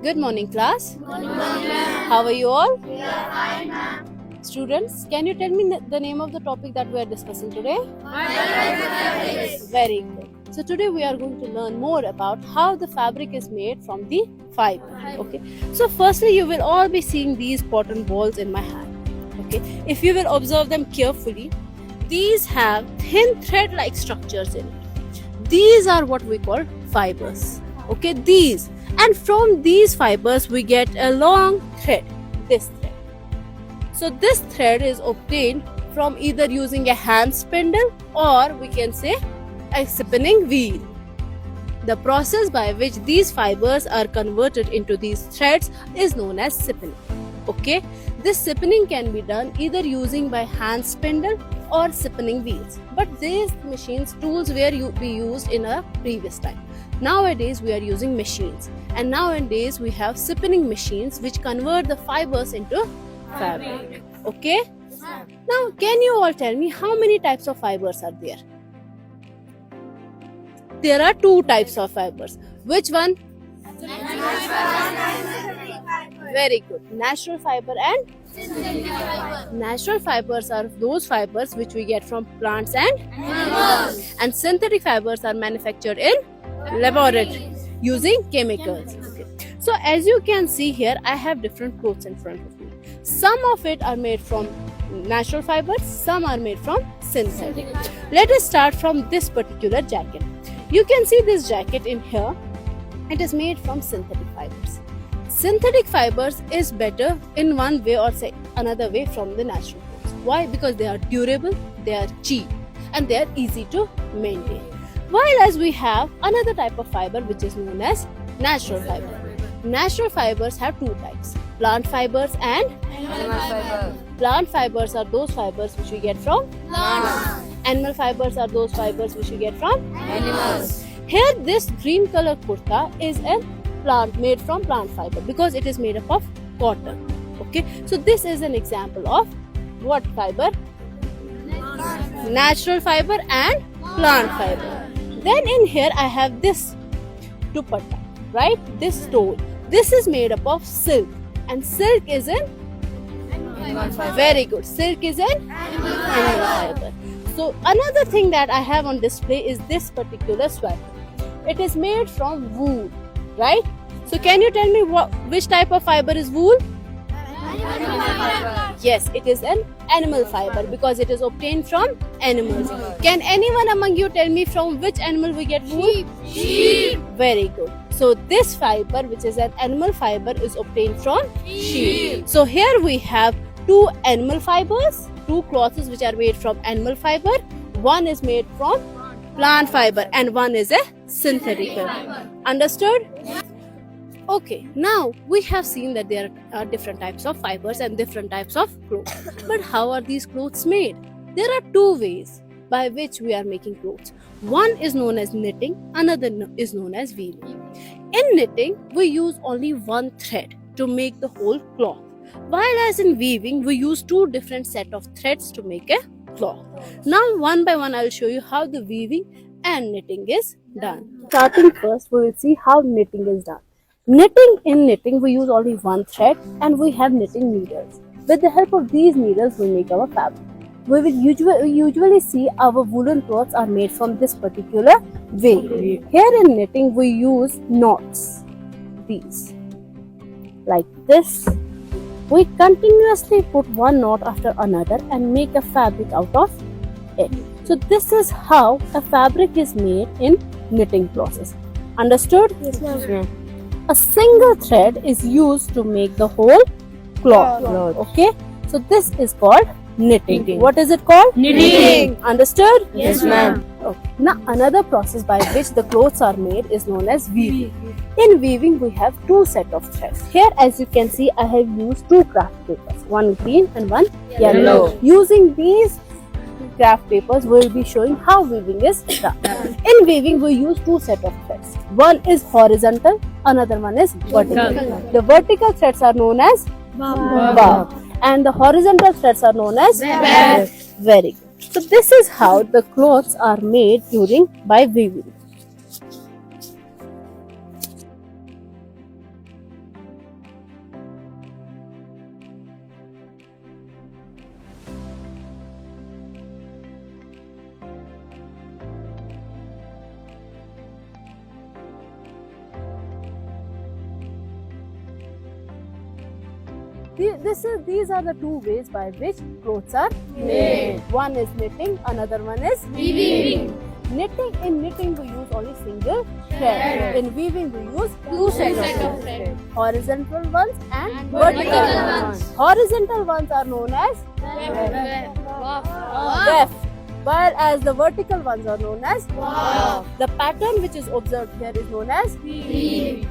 Good morning, class. Good morning, ma'am. How are you all? We are fine, ma'am. Students, can you tell me the name of the topic that we are discussing today? Fabrics. Very good. So today we are going to learn more about how the fabric is made from the fiber. Okay. So firstly, you will all be seeing these cotton balls in my hand. Okay. If you will observe them carefully, these have thin thread-like structures in it. These are what we call fibers. Okay. These. And from these fibers we get a long thread, this thread. So this thread is obtained from either using a hand spindle or we can say a spinning wheel. The process by which these fibers are converted into these threads is known as spinning. Okay, this spinning can be done either using by hand spindle or spinning wheels. But these machines, tools were be used in a previous time. Nowadays we are using machines, and nowadays we have spinning machines which convert the fibers into fabric. Okay? Now can you all tell me how many types of fibers are there? There are two types of fibers. Which one? Very good. Natural fiber and Synthetic fiber. natural fibers are those fibers which we get from plants and Animals. and synthetic fibers are manufactured in laboratory using chemicals. Okay. So as you can see here, I have different clothes in front of me. Some of it are made from natural fibers, some are made from synthetic. Let us start from this particular jacket. You can see this jacket in here. It is made from synthetic fibers. Synthetic fibers is better in one way or say another way from the natural clothes. Why? Because they are durable, they are cheap, and they are easy to maintain. While as we have another type of fiber which is known as natural fiber. Natural fibers have two types, plant fibers and Animal fiber. plant fibers are those fibers which we get from Plants. animal fibers are those fibers which we get from Animals. here. This green color kurta is a plant made from plant fiber because it is made up of cotton. Okay, so this is an example of what fiber? Natural fiber and plant fiber. Then in here I have this dupatta, right? This stole. This is made up of silk, and silk is an Animal fiber. very good. Silk is an animal fiber. So another thing that I have on display is this particular sweater. It is made from wool, right? So can you tell me which type of fiber is wool? Animal fiber. Yes, it is an animal fiber because it is obtained from animals. Can anyone among you tell me from which animal we get wool? Sheep. Very good. So this fiber, which is an animal fiber, is obtained from sheep. So here we have two animal fibers, two clothes which are made from animal fiber. One is made from plant fiber and one is a synthetic fiber. Understood? Okay, now we have seen that there are different types of fibers and different types of clothes. But how are these clothes made? There are two ways by which we are making clothes. One is known as knitting, another is known as weaving. In knitting, we use only one thread to make the whole cloth. While as in weaving, we use two different set of threads to make a cloth. Now one by one I will show you how the weaving and knitting is done. Starting first, we will see how knitting is done. In knitting, we use only one thread and we have knitting needles. With the help of these needles, we make our fabric. We will usually see our woolen clothes are made from this particular way. Here in knitting, we use knots. These. Like this. We continuously put one knot after another and make a fabric out of it. So this is how a fabric is made in knitting process. Understood? Yes, ma'am. A single thread is used to make the whole cloth. Okay, so this is called knitting. What is it called? Knitting. Understood? Yes, ma'am. Okay. Now another process by which the clothes are made is known as weaving. In weaving, we have two set of threads. Here, as you can see, I have used two craft papers, one green and one yellow. Using these craft papers, we will be showing how weaving is done. In weaving, we use two set of threads. One is horizontal, another one is vertical. The vertical threads are known as bob, and the horizontal threads are known as Web. Very good. So this is how the clothes are made by weaving. These are the two ways by which clothes are made. One is knitting, another one is Weaving. knitting. In knitting we use only single thread. In weaving we use two sets of thread. Horizontal ones and vertical ones. Horizontal ones are known as weft, whereas the vertical ones are known as the pattern which is observed here is known as Weave.